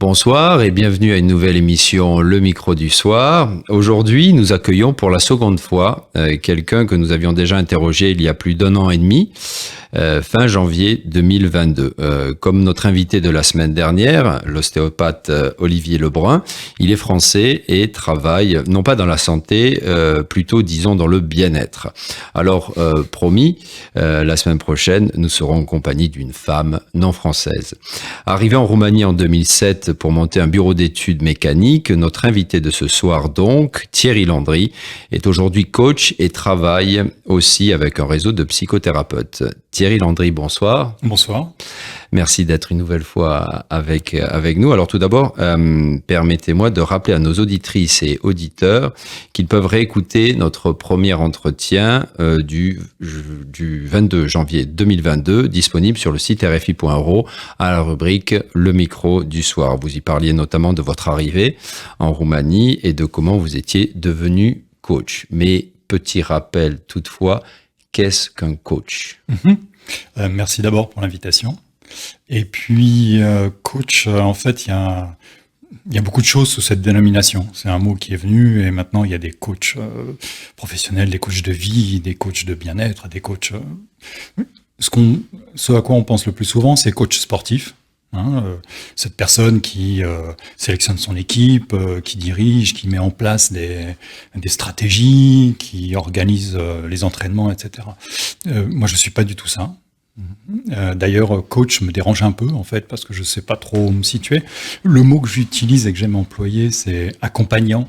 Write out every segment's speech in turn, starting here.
Bonsoir et bienvenue à une nouvelle émission Le Micro du Soir. Aujourd'hui, nous accueillons pour la seconde fois quelqu'un que nous avions déjà interrogé il y a plus d'un an et demi, fin janvier 2022. Comme notre invité de la semaine dernière, l'ostéopathe Olivier Lebrun, il est français et travaille non pas dans la santé, plutôt disons dans le bien-être. Alors, promis, la semaine prochaine, nous serons en compagnie d'une femme non française. Arrivé en Roumanie en 2007 pour monter un bureau d'études mécaniques, notre invité de ce soir donc, Thierry Landry, est aujourd'hui coach et travaille aussi avec un réseau de psychothérapeutes. Thierry Landry, bonsoir. Bonsoir. Merci d'être une nouvelle fois avec nous. Alors tout d'abord, permettez-moi de rappeler à nos auditrices et auditeurs qu'ils peuvent réécouter notre premier entretien du 22 janvier 2022, disponible sur le site rfi.euro à la rubrique Le Micro du Soir. Vous y parliez notamment de votre arrivée en Roumanie et de comment vous étiez devenu coach. Mais petit rappel toutefois, qu'est-ce qu'un coach ? Merci d'abord pour l'invitation. Et puis, coach, en fait, il y a beaucoup de choses sous cette dénomination. C'est un mot qui est venu et maintenant, il y a des coachs professionnels, des coachs de vie, des coachs de bien-être, des coachs... Ce à quoi on pense le plus souvent, c'est coach sportif. Cette personne qui sélectionne son équipe, qui dirige, qui met en place des stratégies, qui organise les entraînements, etc. Moi, je suis pas du tout ça. D'ailleurs, coach me dérange un peu, en fait, parce que je sais pas trop où me situer. Le mot que j'utilise et que j'aime employer, c'est accompagnant.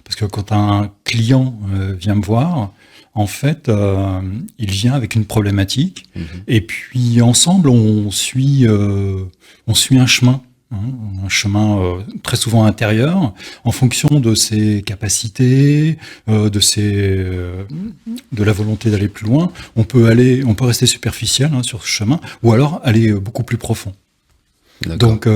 Parce que quand un client vient me voir, en fait, il vient avec une problématique, et puis ensemble, on suit un chemin. Un chemin très souvent intérieur, en fonction de ses capacités, de la volonté d'aller plus loin. On peut rester superficiel sur ce chemin, ou alors aller beaucoup plus profond. D'accord. Donc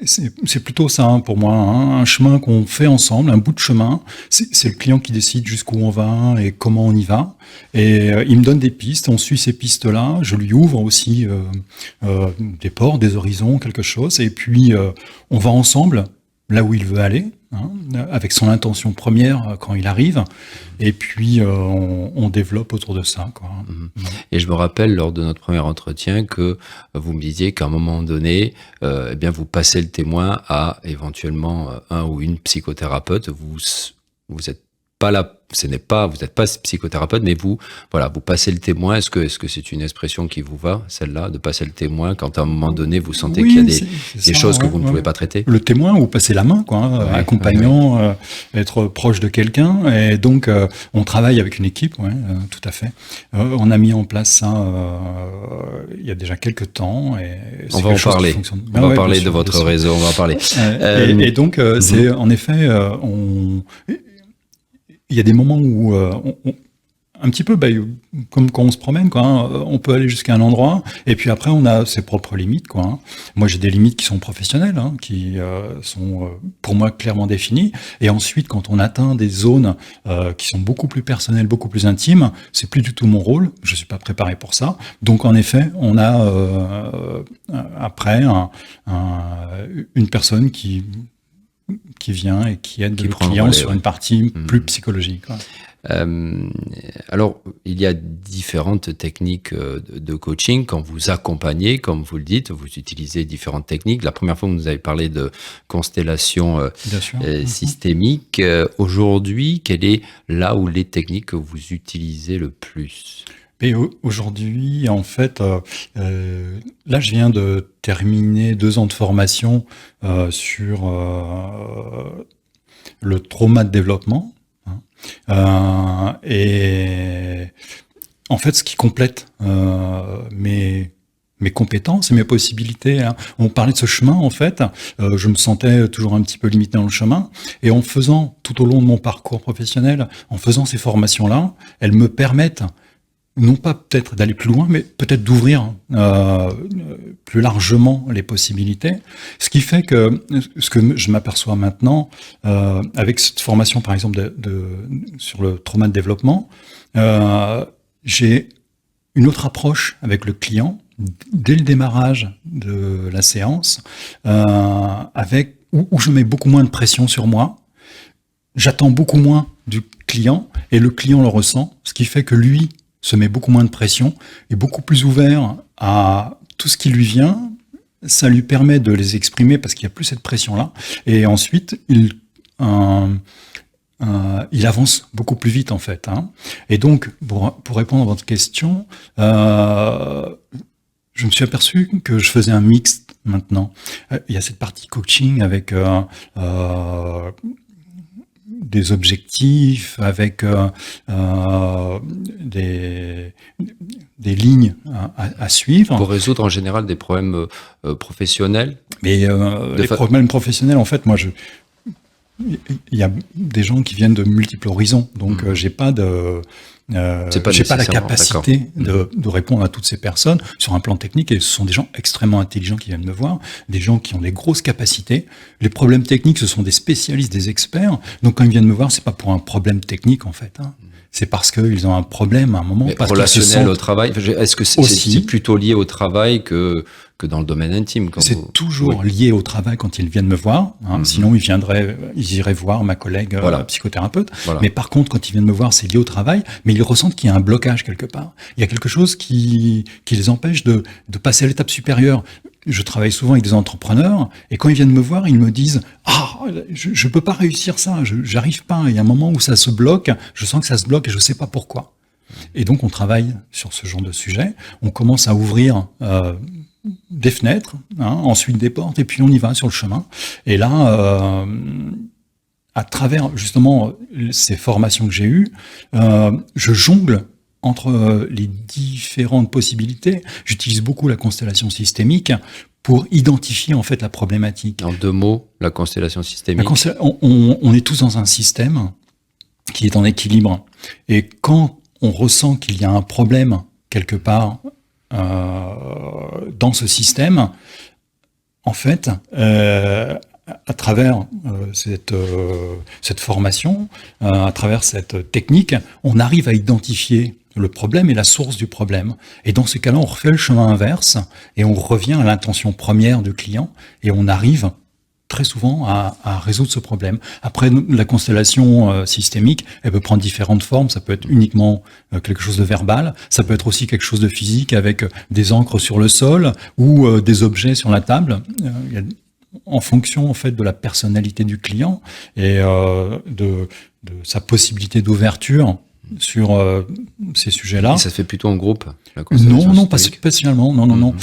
c'est plutôt ça pour moi, un chemin qu'on fait ensemble, un bout de chemin. C'est le client qui décide jusqu'où on va et comment on y va. Et il me donne des pistes, on suit ces pistes-là. Je lui ouvre aussi des portes, des horizons, quelque chose. Et puis on va ensemble là où il veut aller, avec son intention première quand il arrive. Et puis on développe autour de ça, quoi. Et je me rappelle lors de notre premier entretien que vous me disiez qu'à un moment donné, eh bien vous passez le témoin à éventuellement un ou une psychothérapeute. Vous êtes pas là, vous n'êtes pas psychothérapeute, mais vous passez le témoin. Est-ce que c'est une expression qui vous va, celle-là, de passer le témoin quand à un moment donné vous sentez qu'il y a des choses que vous ne pouvez pas traiter? Le témoin ou passer la main, accompagnant, être proche de quelqu'un. Et donc on travaille avec une équipe, tout à fait. On a mis en place ça il y a déjà quelques temps. Et on va en parler. On va parler de votre réseau. On va en parler. Et donc c'est en effet il y a des moments où un petit peu comme quand on se promène, on peut aller jusqu'à un endroit et puis après on a ses propres limites, Moi j'ai des limites qui sont professionnelles, qui sont pour moi clairement définies, et ensuite quand on atteint des zones qui sont beaucoup plus personnelles, beaucoup plus intimes, c'est plus du tout mon rôle, je suis pas préparé pour ça. Donc en effet on a après une personne qui vient et qui aide le client sur une partie plus psychologique. Alors, il y a différentes techniques de coaching. Quand vous accompagnez, comme vous le dites, vous utilisez différentes techniques. La première fois, vous nous avez parlé de constellation systémique. Aujourd'hui, quelle est là où les techniques que vous utilisez le plus ? Et aujourd'hui, en fait, là, je viens de terminer 2 ans de formation sur le trauma de développement. Et en fait, ce qui complète mes compétences et mes possibilités. On parlait de ce chemin, en fait. Je me sentais toujours un petit peu limité dans le chemin. Et en faisant, tout au long de mon parcours professionnel, en faisant ces formations-là, elles me permettent non pas peut-être d'aller plus loin, mais peut-être d'ouvrir plus largement les possibilités. Ce qui fait que ce que je m'aperçois maintenant, avec cette formation par exemple sur le trauma de développement, j'ai une autre approche avec le client dès le démarrage de la séance, avec où je mets beaucoup moins de pression sur moi. J'attends beaucoup moins du client et le client le ressent, ce qui fait que lui se met beaucoup moins de pression, est beaucoup plus ouvert à tout ce qui lui vient. Ça lui permet de les exprimer parce qu'il n'y a plus cette pression-là. Et ensuite, il avance beaucoup plus vite en fait. Et donc, pour répondre à votre question, je me suis aperçu que je faisais un mix maintenant. Il y a cette partie coaching avec des objectifs, avec des lignes à suivre. Pour résoudre en général des problèmes professionnels. Mais les problèmes professionnels, en fait, il y a des gens qui viennent de multiples horizons, donc j'ai pas la capacité de répondre à toutes ces personnes sur un plan technique, et ce sont des gens extrêmement intelligents qui viennent me voir, des gens qui ont des grosses capacités. Les problèmes techniques, ce sont des spécialistes, des experts, donc quand ils viennent me voir, c'est pas pour un problème technique en fait, c'est parce qu'ils ont un problème à un moment. Mais parce relationnel au travail, est-ce que c'est plutôt lié au travail que dans le domaine intime? C'est toujours lié au travail quand ils viennent me voir. Sinon, ils iraient voir ma collègue psychothérapeute. Voilà. Mais par contre, quand ils viennent me voir, c'est lié au travail. Mais ils ressentent qu'il y a un blocage quelque part. Il y a quelque chose qui les empêche de passer à l'étape supérieure. Je travaille souvent avec des entrepreneurs, et quand ils viennent me voir, ils me disent « Ah, je peux pas réussir ça, j'arrive pas. » Il y a un moment où ça se bloque, je sens que ça se bloque et je sais pas pourquoi. Et donc, on travaille sur ce genre de sujet. On commence à ouvrir des fenêtres, ensuite des portes, et puis on y va sur le chemin. Et là, à travers justement ces formations que j'ai eues, je jongle entre les différentes possibilités. J'utilise beaucoup la constellation systémique pour identifier en fait la problématique. En 2 mots, la constellation systémique. On est tous dans un système qui est en équilibre. Et quand on ressent qu'il y a un problème quelque part dans ce système, en fait, à travers cette formation, à travers cette technique, on arrive à identifier le problème et la source du problème. Et dans ce cas-là, on refait le chemin inverse et on revient à l'intention première du client et on arrive très souvent à résoudre ce problème. Après, la constellation systémique, elle peut prendre différentes formes. Ça peut être uniquement quelque chose de verbal. Ça peut être aussi quelque chose de physique avec des encres sur le sol ou des objets sur la table. En fonction en fait de la personnalité du client et de sa possibilité d'ouverture sur ces sujets-là. Et ça se fait plutôt en groupe? Non, pas spécialement. Non.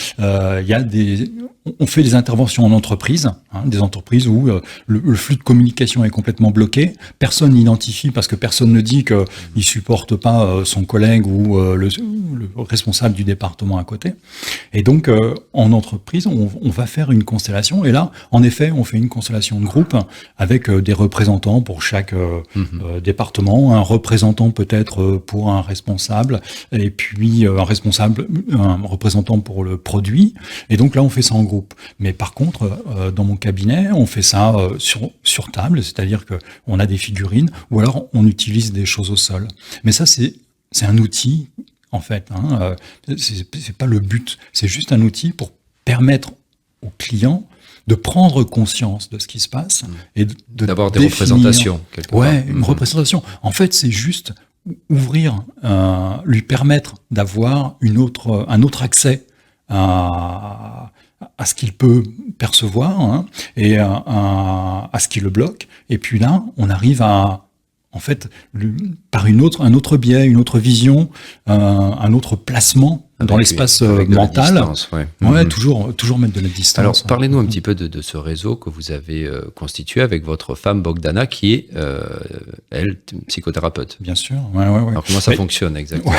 On fait des interventions en entreprise, des entreprises où le flux de communication est complètement bloqué. Personne n'identifie parce que personne ne dit qu'il supporte pas son collègue ou le responsable du département à côté. Et donc, en entreprise, on va faire une constellation. Et là, en effet, on fait une constellation de groupe avec des représentants pour chaque département, un représentant peut-être pour un responsable, et puis un représentant pour le produit. Et donc là, on fait ça en groupe. Mais par contre, dans mon cabinet, on fait ça sur table, c'est-à-dire qu'on a des figurines, ou alors on utilise des choses au sol. Mais ça, c'est un outil, en fait. C'est pas le but. C'est juste un outil pour permettre au client de prendre conscience de ce qui se passe et d'avoir des représentations. Une représentation. En fait, c'est juste ouvrir, lui permettre d'avoir un autre accès à ce qu'il peut percevoir et à ce qui le bloque. Et puis là, on arrive en fait, par un autre biais, une autre vision, un autre placement dans l'espace mental. Toujours mettre de la distance. Alors, parlez-nous un petit peu de ce réseau que vous avez constitué avec votre femme Bogdana, qui est, elle, psychothérapeute. Bien sûr. Alors, comment ça fonctionne exactement?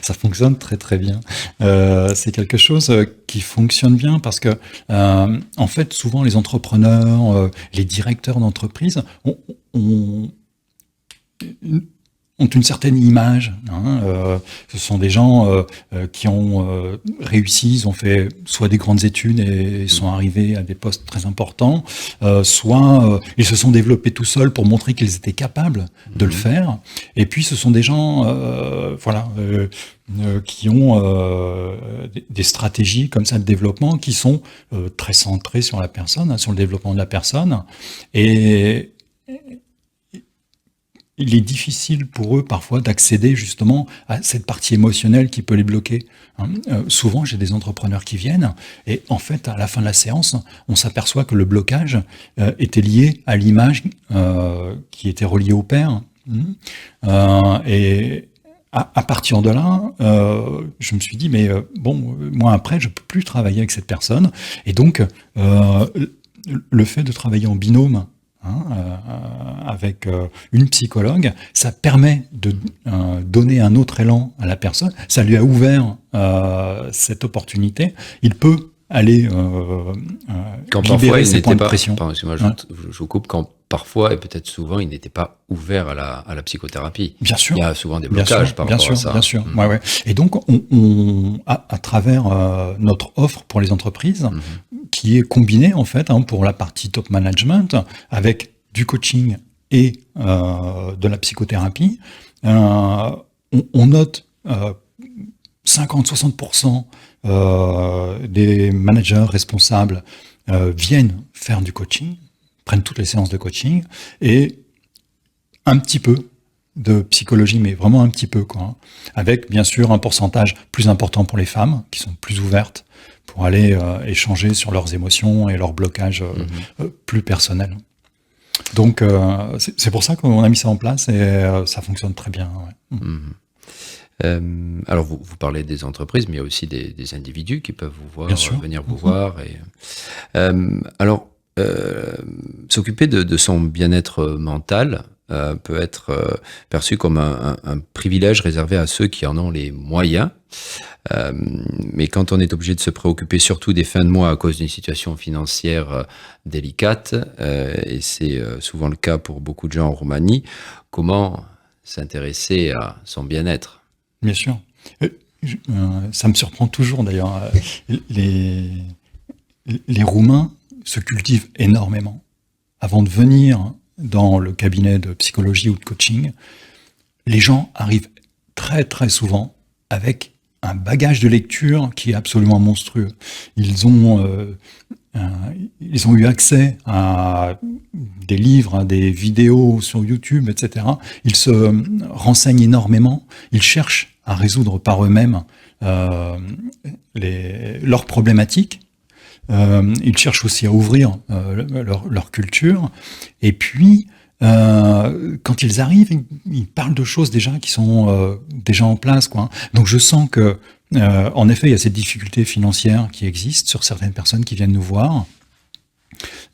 Ça fonctionne très très bien. C'est quelque chose qui fonctionne bien parce que, en fait, souvent les entrepreneurs, les directeurs d'entreprise ont une certaine image. Ce sont des gens qui ont réussi, ils ont fait soit des grandes études et sont arrivés à des postes très importants, soit ils se sont développés tout seuls pour montrer qu'ils étaient capables de le faire. Et puis ce sont des gens qui ont des stratégies comme ça de développement qui sont très centrées sur la personne, hein, sur le développement de la personne. Et il est difficile pour eux parfois d'accéder justement à cette partie émotionnelle qui peut les bloquer. Hein. Souvent, j'ai des entrepreneurs qui viennent et en fait, à la fin de la séance, on s'aperçoit que le blocage était lié à l'image qui était reliée au père. Et à partir de là, je me suis dit, mais bon, moi après, je peux plus travailler avec cette personne. Et donc, le fait de travailler en binôme, avec une psychologue, ça permet de donner un autre élan à la personne. Ça lui a ouvert cette opportunité. Il peut aller Quand parfois libérer il ses n'était points de pas, pression. pardon, excuse-moi, je vous coupe, quand parfois et peut-être souvent il n'était pas ouvert à la psychothérapie. Bien sûr. Il y a souvent des Bien blocages sûr, par bien rapport à sûr, ça. bien sûr. Ouais, ouais. Et donc, on à travers notre offre pour les entreprises, qui est combinée en fait pour la partie top management avec du coaching et de la psychothérapie, on note 50-60% des managers responsables viennent faire du coaching, prennent toutes les séances de coaching, et un petit peu de psychologie, mais vraiment un petit peu, quoi. Avec bien sûr un pourcentage plus important pour les femmes, qui sont plus ouvertes pour aller échanger sur leurs émotions et leurs blocages plus personnels. Donc c'est pour ça qu'on a mis ça en place et ça fonctionne très bien. Ouais. Alors vous parlez des entreprises, mais il y a aussi des individus qui peuvent vous voir, Bien sûr. venir vous voir. Et, alors, s'occuper de son bien-être mental peut être perçu comme un privilège réservé à ceux qui en ont les moyens. Mais quand on est obligé de se préoccuper surtout des fins de mois à cause d'une situation financière délicate, et c'est souvent le cas pour beaucoup de gens en Roumanie, comment s'intéresser à son bien-être? Bien sûr. Ça me surprend toujours d'ailleurs. Les Roumains se cultivent énormément. Avant de venir dans le cabinet de psychologie ou de coaching, les gens arrivent très très souvent avec un bagage de lecture qui est absolument monstrueux. Ils ont eu accès à des livres, à des vidéos sur YouTube, etc. Ils se renseignent énormément. Ils cherchent à résoudre par eux-mêmes leurs problématiques. Ils cherchent aussi à ouvrir leur culture. Et puis, quand ils arrivent, ils parlent de choses déjà qui sont déjà en place, quoi. Donc je sens que, en effet, il y a cette difficulté financière qui existe sur certaines personnes qui viennent nous voir.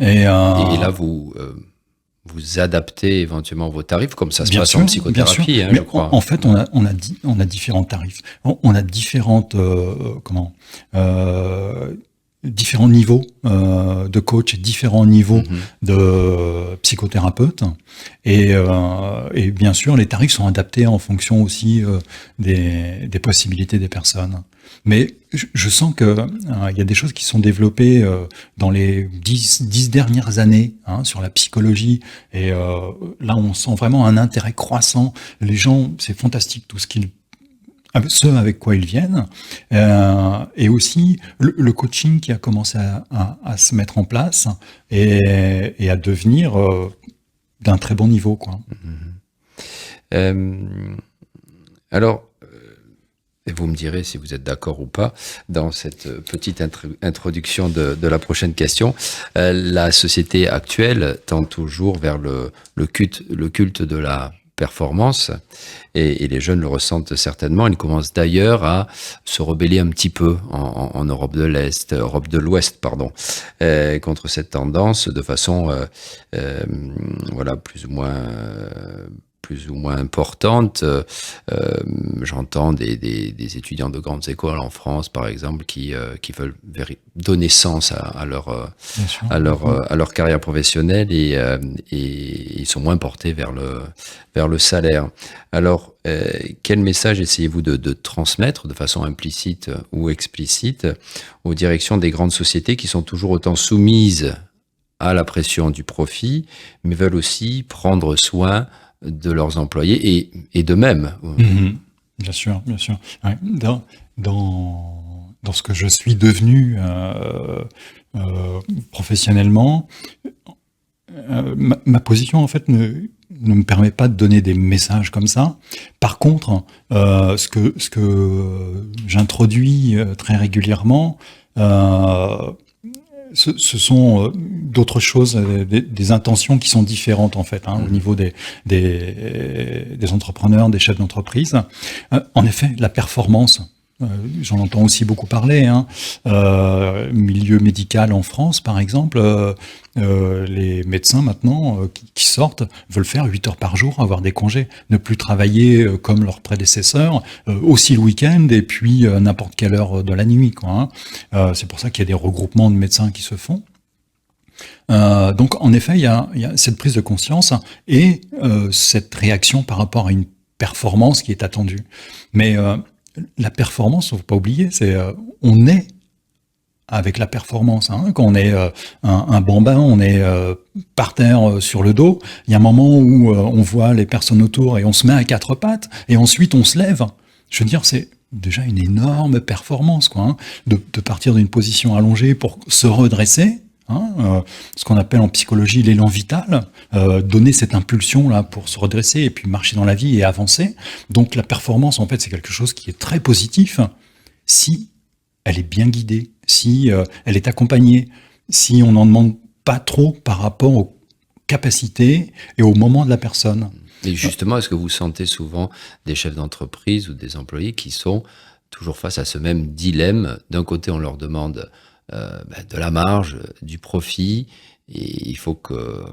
Et là, vous adaptez éventuellement vos tarifs, comme ça se passe en psychothérapie, mais je crois. En fait, on a différents tarifs. On a différentes différents niveaux de coach, différents niveaux de psychothérapeute, et bien sûr les tarifs sont adaptés en fonction aussi des possibilités des personnes. Mais je sens que il y a des choses qui sont développées dans les 10 dernières années sur la psychologie, et là on sent vraiment un intérêt croissant. Les gens, c'est fantastique tout ce avec quoi ils viennent, et aussi le coaching qui a commencé à se mettre en place et à devenir d'un très bon niveau, quoi. Alors, et vous me direz si vous êtes d'accord ou pas, dans cette petite introduction de la prochaine question, la société actuelle tend toujours vers le culte de la performance, et les jeunes le ressentent certainement. Ils commencent d'ailleurs à se rebeller un petit peu en Europe de l'Ouest, contre cette tendance de façon plus ou moins importante. J'entends des étudiants de grandes écoles en France, par exemple, qui veulent donner sens à leur carrière professionnelle, et ils sont moins portés vers le salaire. Alors, quel message essayez-vous de transmettre de façon implicite ou explicite aux directions des grandes sociétés qui sont toujours autant soumises à la pression du profit, mais veulent aussi prendre soin de leurs employés et d'eux-mêmes? Bien sûr, bien sûr. Ouais. Dans ce que je suis devenu professionnellement, ma position en fait ne me permet pas de donner des messages comme ça. Par contre, ce que j'introduis très régulièrement, ce sont d'autres choses, des intentions qui sont différentes en fait, au niveau des entrepreneurs, des chefs d'entreprise. En effet, la performance. J'en entends aussi beaucoup parler. Milieu médical en France, par exemple, les médecins maintenant qui sortent veulent faire 8 heures par jour, avoir des congés, ne plus travailler comme leurs prédécesseurs, aussi le week-end et puis n'importe quelle heure de la nuit, quoi. C'est pour ça qu'il y a des regroupements de médecins qui se font. Donc en effet, il y a cette prise de conscience et cette réaction par rapport à une performance qui est attendue. Mais la performance, faut pas oublier, c'est on est avec la performance. Quand on est un bambin, on est par terre sur le dos. Il y a un moment où on voit les personnes autour et on se met à quatre pattes et ensuite on se lève. Je veux dire, c'est déjà une énorme performance, quoi, de partir d'une position allongée pour se redresser. Ce qu'on appelle en psychologie l'élan vital, donner cette impulsion là pour se redresser et puis marcher dans la vie et avancer. Donc la performance, en fait, c'est quelque chose qui est très positif si elle est bien guidée, si elle est accompagnée, si on n'en demande pas trop par rapport aux capacités et au moment de la personne. Et justement, est-ce que vous sentez souvent des chefs d'entreprise ou des employés qui sont toujours face à ce même dilemme? D'un côté, on leur demande de la marge, du profit, et il faut que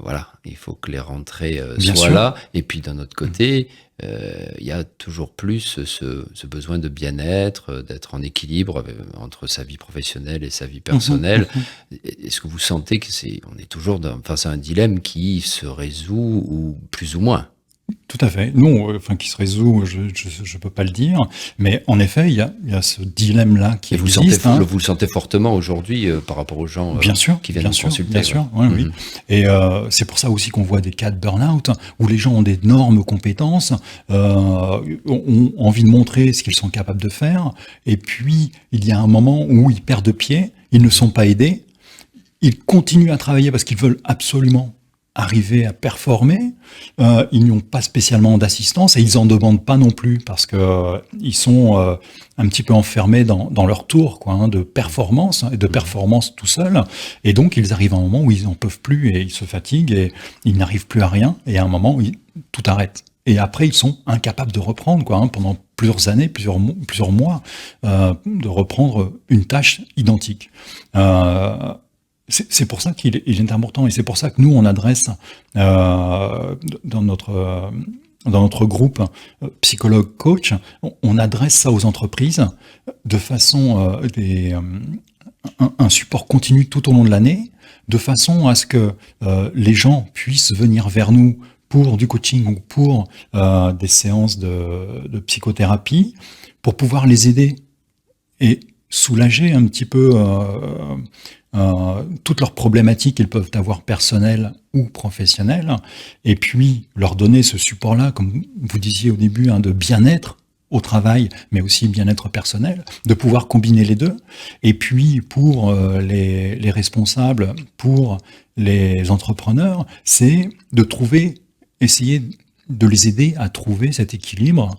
les rentrées soient là. Et puis d'un autre côté, il y a toujours plus ce besoin de bien-être, d'être en équilibre entre sa vie professionnelle et sa vie personnelle. Est-ce que vous sentez on est toujours face à un dilemme qui se résout ou plus ou moins? Tout à fait. Non, qui se résout, je peux pas le dire, mais en effet, il y a ce dilemme-là qui existe. Vous le sentez fortement aujourd'hui par rapport aux gens qui viennent vous consulter. Bien sûr, oui. Et c'est pour ça aussi qu'on voit des cas de burn-out où les gens ont d'énormes compétences, ont envie de montrer ce qu'ils sont capables de faire, et puis il y a un moment où ils perdent pied, ils ne sont pas aidés, ils continuent à travailler parce qu'ils veulent absolument arriver à performer, ils n'ont pas spécialement d'assistance et ils en demandent pas non plus parce que ils sont un petit peu enfermés dans leur tour, quoi, de performance et de performance tout seul, et donc ils arrivent à un moment où ils en peuvent plus et ils se fatiguent et ils n'arrivent plus à rien, et à un moment où tout arrête. Et après, ils sont incapables de reprendre, quoi, pendant plusieurs années, plusieurs mois, de reprendre une tâche identique. C'est pour ça qu'il est important, et c'est pour ça que nous, on adresse dans notre groupe psychologue coach, on adresse ça aux entreprises de façon un support continu tout au long de l'année, de façon à ce que les gens puissent venir vers nous pour du coaching ou pour des séances de psychothérapie, pour pouvoir les aider et soulager un petit peu toutes leurs problématiques qu'ils peuvent avoir personnelles ou professionnelles, et puis leur donner ce support-là, comme vous disiez au début, de bien-être au travail, mais aussi bien-être personnel, de pouvoir combiner les deux. Et puis pour les responsables, pour les entrepreneurs, c'est de essayer de les aider à trouver cet équilibre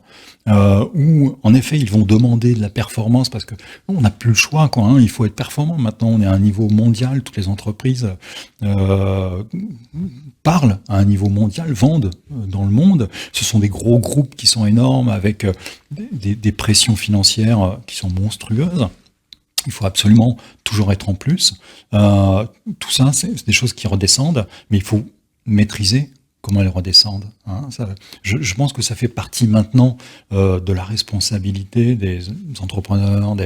où, en effet, ils vont demander de la performance parce que on n'a plus le choix, quoi. Il faut être performant. Maintenant, on est à un niveau mondial. Toutes les entreprises parlent à un niveau mondial, vendent dans le monde. Ce sont des gros groupes qui sont énormes avec des pressions financières qui sont monstrueuses. Il faut absolument toujours être en plus. Tout ça, c'est des choses qui redescendent, mais il faut maîtriser comment elles redescendent. Je pense que ça fait partie maintenant de la responsabilité des entrepreneurs,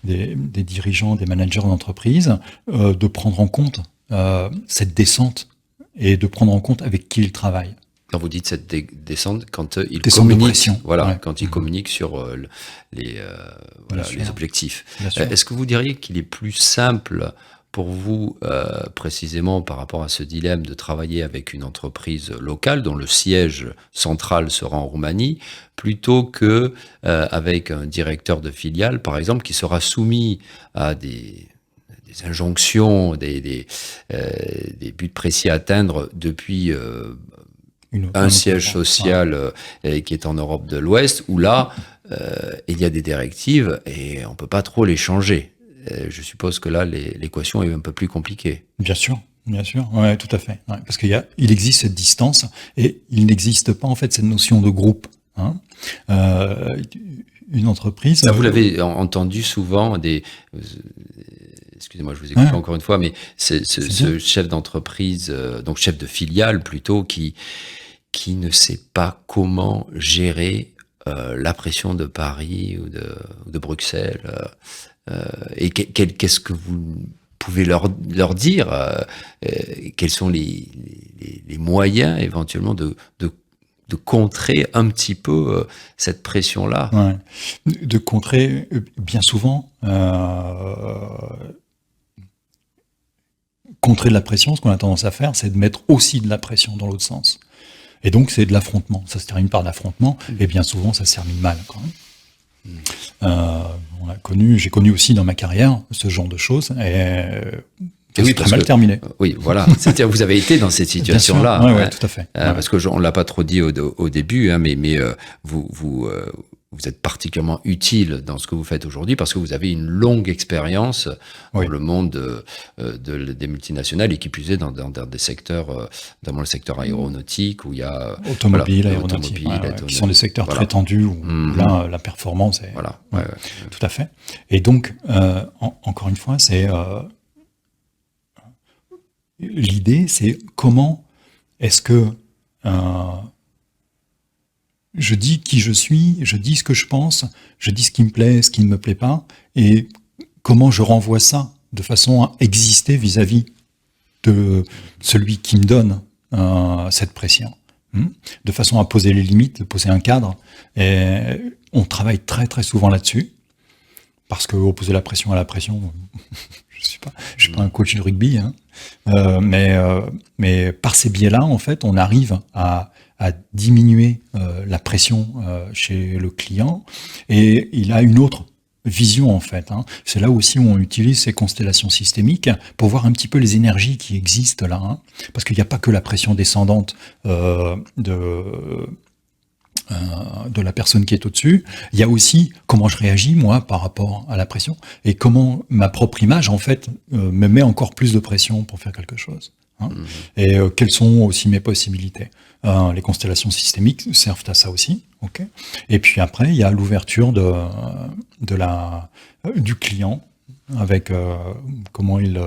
des dirigeants, des managers d'entreprise, de prendre en compte cette descente et de prendre en compte avec qui ils travaillent. Quand vous dites cette descente, quand ils communiquent, quand ils communiquent sur les objectifs. Est-ce que vous diriez qu'il est plus simple pour vous, précisément par rapport à ce dilemme de travailler avec une entreprise locale dont le siège central sera en Roumanie, plutôt que avec un directeur de filiale, par exemple, qui sera soumis à des injonctions, des buts précis à atteindre depuis un siège social qui est en Europe de l'Ouest, où là, il y a des directives et on ne peut pas trop les changer. Je suppose que là, l'équation est un peu plus compliquée. Bien sûr, ouais, tout à fait. Ouais, parce il existe cette distance et il n'existe pas en fait cette notion de groupe. Hein. Une entreprise. Ça, vous l'avez entendu souvent excusez-moi, je vous écoute encore une fois, mais ce chef d'entreprise, donc chef de filiale plutôt, qui ne sait pas comment gérer la pression de Paris ou de Bruxelles. Et qu'est-ce que vous pouvez leur dire quels sont les moyens éventuellement de contrer un petit peu cette pression-là. Ouais. De contrer, bien souvent, contrer de la pression, ce qu'on a tendance à faire, c'est de mettre aussi de la pression dans l'autre sens. Et donc, c'est de l'affrontement. Ça se termine par l'affrontement, et bien souvent, ça se termine mal, quand même. J'ai connu aussi dans ma carrière ce genre de choses, et oui, très mal terminé. Oui, voilà. C'est-à-dire, vous avez été dans cette situation-là. Oui, ouais, tout à fait. Parce que on l'a pas trop dit au début, hein, mais vous êtes particulièrement utile dans ce que vous faites aujourd'hui parce que vous avez une longue expérience dans le monde des multinationales et qui plus est dans des secteurs, notamment le secteur aéronautique où il y a automobile, aéronautique, qui sont des secteurs très tendus où là la performance est tout à fait. Et donc encore une fois, c'est l'idée, c'est comment est-ce que je dis qui je suis, je dis ce que je pense, je dis ce qui me plaît, ce qui ne me plaît pas, et comment je renvoie ça de façon à exister vis-à-vis de celui qui me donne cette pression. De façon à poser les limites, de poser un cadre. Et on travaille très très souvent là-dessus, parce que opposer la pression à la pression, je suis pas un coach de rugby, hein. Mais par ces biais-là, en fait, on arrive à diminuer la pression chez le client, et il a une autre vision, en fait. Hein. C'est là aussi où on utilise ces constellations systémiques pour voir un petit peu les énergies qui existent là, hein. Parce qu'il n'y a pas que la pression descendante de la personne qui est au-dessus, il y a aussi comment je réagis, moi, par rapport à la pression, et comment ma propre image, en fait, me met encore plus de pression pour faire quelque chose. Hein. Et quelles sont aussi mes possibilités. Les constellations systémiques servent à ça aussi. Okay. Et puis après, il y a l'ouverture du client, avec comment il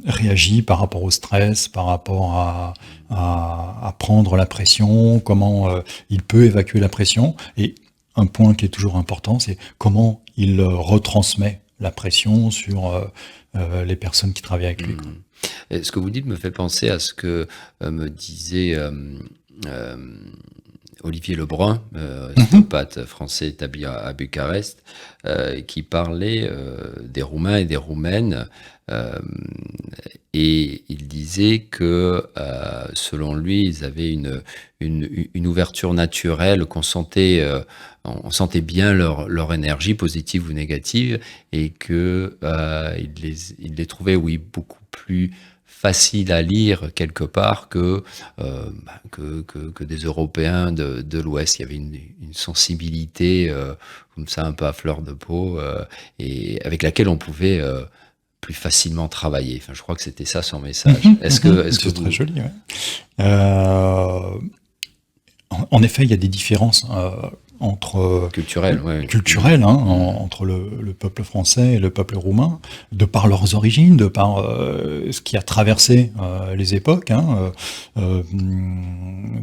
réagit par rapport au stress, par rapport à prendre la pression, comment il peut évacuer la pression. Et un point qui est toujours important, c'est comment il retransmet la pression sur les personnes qui travaillent avec lui. Ce que vous dites me fait penser à ce que me disait Olivier Lebrun, ostéopathe français établi à Bucarest, qui parlait des Roumains et des Roumaines, et il disait que selon lui, ils avaient une ouverture naturelle, qu'on sentait, on sentait bien leur énergie, positive ou négative, et que il les trouvait, oui, beaucoup plus facile à lire quelque part que des Européens de l'Ouest. Il y avait une sensibilité comme ça un peu à fleur de peau et avec laquelle on pouvait plus facilement travailler. Enfin, je crois que c'était ça son message. C'est très joli. Ouais. En effet, il y a des différences entre culturelles, hein, entre le peuple français et le peuple roumain, de par leurs origines, de par ce qui a traversé les époques, hein,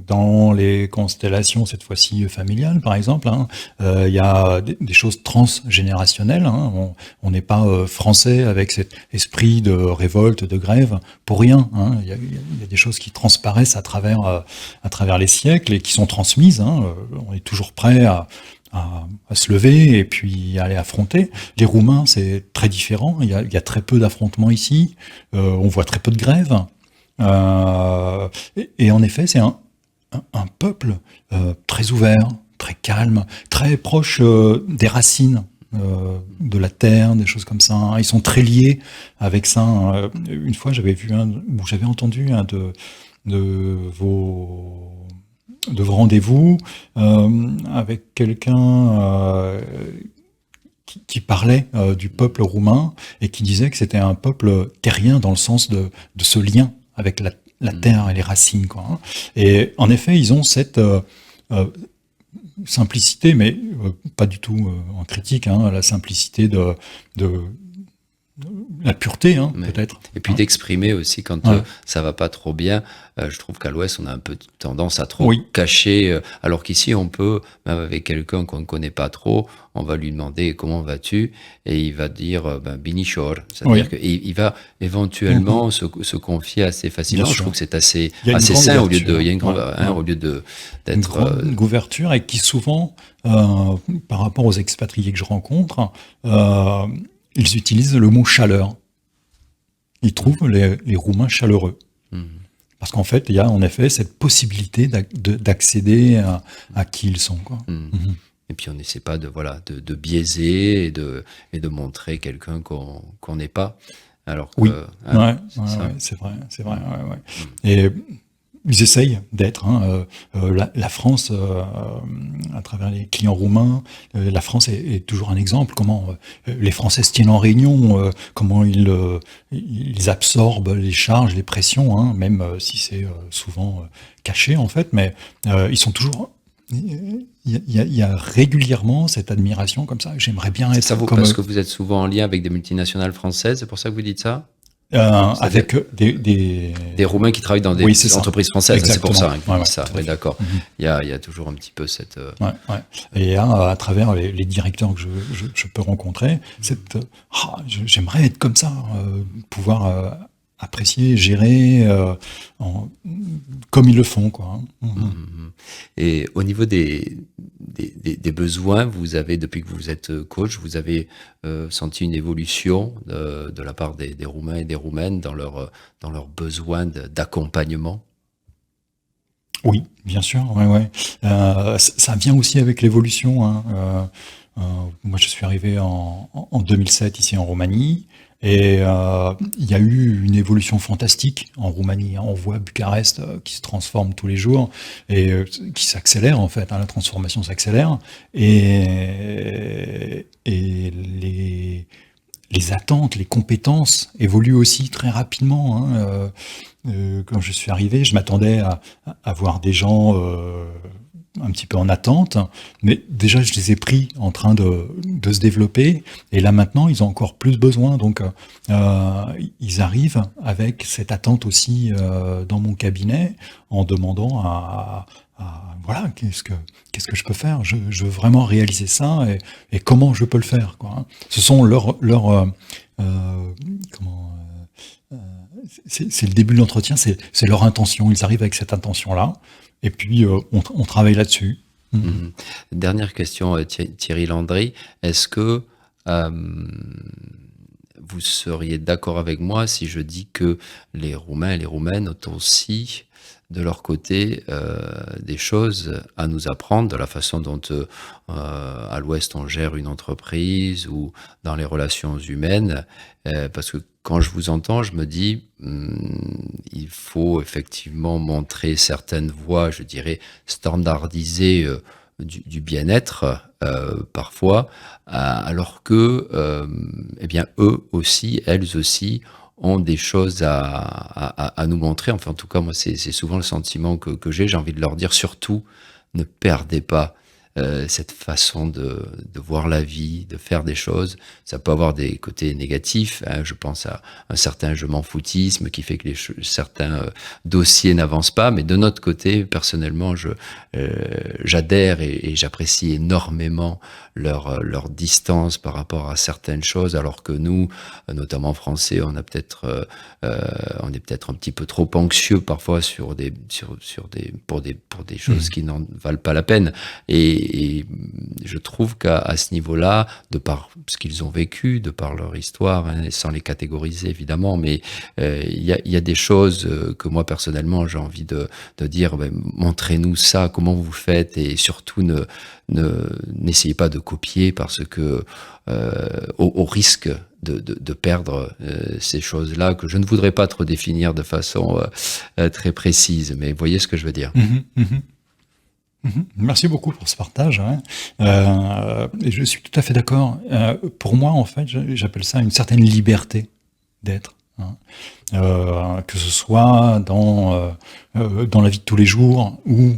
dans les constellations cette fois-ci familiales, par exemple, hein, il y a des choses transgénérationnelles. Hein, on n'est pas français avec cet esprit de révolte, de grève pour rien. Hein, il y a des choses qui transparaissent à travers les siècles et qui sont transmises. Hein, on est toujours prêt à se lever et puis aller affronter. Les Roumains, c'est très différent. Il y a très peu d'affrontements ici. On voit très peu de grèves. Et en effet, c'est un peuple très ouvert, très calme, très proche des racines de la terre, des choses comme ça. Ils sont très liés avec ça. Une fois, j'avais entendu un de vos rendez-vous avec quelqu'un qui parlait du peuple roumain et qui disait que c'était un peuple terrien dans le sens de ce lien avec la terre et les racines, quoi, hein. Et en effet, ils ont cette simplicité, mais pas du tout en critique, hein, la simplicité de la pureté, hein, peut-être. Et puis hein. d'exprimer aussi quand ça va pas trop bien. Je trouve qu'à l'Ouest, on a un peu tendance à trop Oui. cacher, alors qu'ici, on peut, même avec quelqu'un qu'on ne connaît pas trop, on va lui demander comment vas-tu, et il va dire Binishor. C'est-à-dire qu'il va éventuellement se confier assez facilement. Bien Je sûr. trouve que c'est assez grande sain au lieu de, ouverture. il y a une grande, Ouais. au lieu de Une d'être. grande ouverture et qui souvent, par rapport aux expatriés que je rencontre, ils utilisent le mot chaleur. Ils trouvent les Roumains chaleureux. Parce qu'en fait, il y a en effet cette possibilité d'accéder à qui ils sont, quoi. Et puis on n'essaie pas de biaiser et de montrer quelqu'un qu'on n'est pas. Alors que Oui, c'est ça. c'est vrai. Ouais. Et ils essayent d'être. Hein, la France, à travers les clients roumains, la France est toujours un exemple. Comment les Français se tiennent en réunion, comment ils absorbent les charges, les pressions, hein, même si c'est souvent caché en fait. Mais ils sont toujours. Il y a régulièrement cette admiration comme ça. J'aimerais bien être Ça comme parce que vous êtes souvent en lien avec des multinationales françaises, c'est pour ça que vous dites ça? avec des Roumains qui travaillent dans des entreprises françaises, c'est pour ça que vous dites ça. Oui, d'accord. Il y a toujours un petit peu cette. Ouais. Et à travers les directeurs que je peux rencontrer, j'aimerais être comme ça, pouvoir apprécier, gérer comme ils le font, quoi. Et au niveau des besoins, vous avez, depuis que vous êtes coach, vous avez senti une évolution de la part des Roumains et des Roumaines dans leurs besoins d'accompagnement? Oui, bien sûr, ouais. Ça vient aussi avec l'évolution, hein. Moi, je suis arrivé en 2007 ici en Roumanie. Et il y a eu une évolution fantastique en Roumanie. On voit Bucarest qui se transforme tous les jours et qui s'accélère en fait. Hein, la transformation s'accélère et les attentes, les compétences évoluent aussi très rapidement. Hein. Quand je suis arrivé, je m'attendais à voir des gens un petit peu en attente, mais déjà je les ai pris en train de se développer, et là maintenant ils ont encore plus besoin, donc ils arrivent avec cette attente aussi dans mon cabinet, en demandant voilà, qu'est-ce que je peux faire, je veux vraiment réaliser ça, et comment je peux le faire, quoi, hein. Ce sont c'est le début de l'entretien, c'est leur intention, ils arrivent avec cette intention-là, et puis on travaille là-dessus. Dernière question, Thierry Landry, est-ce que vous seriez d'accord avec moi si je dis que les Roumains et les Roumaines ont aussi de leur côté des choses à nous apprendre de la façon dont à l'Ouest on gère une entreprise ou dans les relations humaines, parce que quand je vous entends, je me dis il faut effectivement montrer certaines voies, je dirais standardisées du bien-être parfois, alors que eh bien eux aussi, elles aussi ont des choses à nous montrer. Enfin, en tout cas, moi, c'est souvent le sentiment que j'ai envie de leur dire, surtout, ne perdez pas cette façon de voir la vie, de faire des choses. Ça peut avoir des côtés négatifs, hein. Je pense à un certain je m'en foutisme qui fait que certains dossiers n'avancent pas, mais de notre côté, personnellement, j'adhère et j'apprécie énormément leur distance par rapport à certaines choses, alors que nous, notamment français, on est peut-être un petit peu trop anxieux parfois pour des choses qui n'en valent pas la peine. Et Et je trouve qu'à ce niveau-là, de par ce qu'ils ont vécu, de par leur histoire, hein, sans les catégoriser évidemment, mais il y a des choses que moi personnellement j'ai envie de dire, montrez-nous ça, comment vous faites, et surtout n'essayez pas de copier, parce que au risque de perdre ces choses-là que je ne voudrais pas trop définir de façon très précise, mais vous voyez ce que je veux dire. Merci beaucoup pour ce partage. Hein. Et je suis tout à fait d'accord. Pour moi, en fait, j'appelle ça une certaine liberté d'être. Hein. Que ce soit dans la vie de tous les jours ou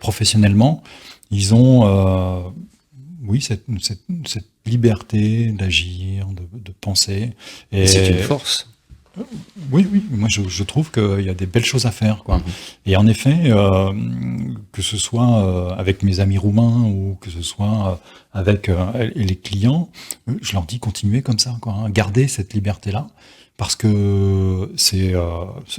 professionnellement, ils ont oui, cette liberté d'agir, de penser. Et c'est une force. Oui, moi je trouve qu'il y a des belles choses à faire, quoi. Et en effet, que ce soit avec mes amis roumains ou que ce soit avec les clients, je leur dis continuez comme ça, quoi, hein. Gardez cette liberté-là, parce que ce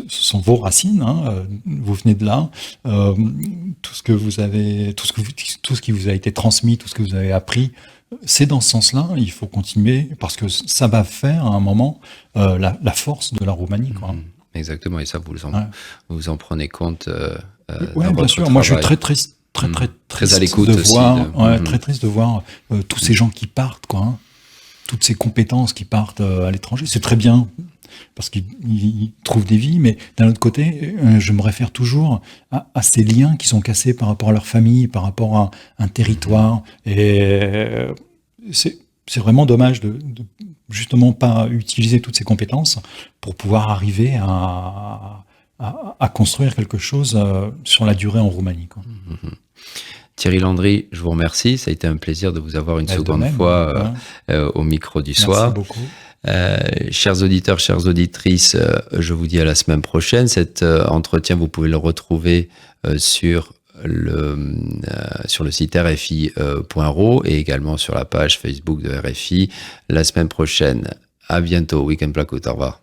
sont vos racines, hein, vous venez de là, tout ce que vous avez, tout ce qui vous a été transmis, tout ce que vous avez appris, c'est dans ce sens-là, il faut continuer, parce que ça va faire à un moment la force de la Roumanie, quoi. Exactement, et ça vous en prenez compte. Oui, bien sûr. Moi, je suis très triste à l'écoute de aussi. voir, très triste de voir tous ces gens qui partent, quoi, hein. Toutes ces compétences qui partent à l'étranger. C'est très bien, parce qu'ils trouvent des vies, mais d'un autre côté, je me réfère toujours à ces liens qui sont cassés par rapport à leur famille, par rapport à un territoire. Et c'est vraiment dommage de justement pas utiliser toutes ces compétences pour pouvoir arriver à construire quelque chose sur la durée en Roumanie, quoi. Thierry Landry, je vous remercie. Ça a été un plaisir de vous avoir une seconde fois au micro du soir. Merci beaucoup. Chers auditeurs, chères auditrices, je vous dis à la semaine prochaine. Cet entretien, vous pouvez le retrouver sur le site rfi.ro et également sur la page Facebook de RFI. La semaine prochaine, à bientôt. Week-end Placoute, au revoir.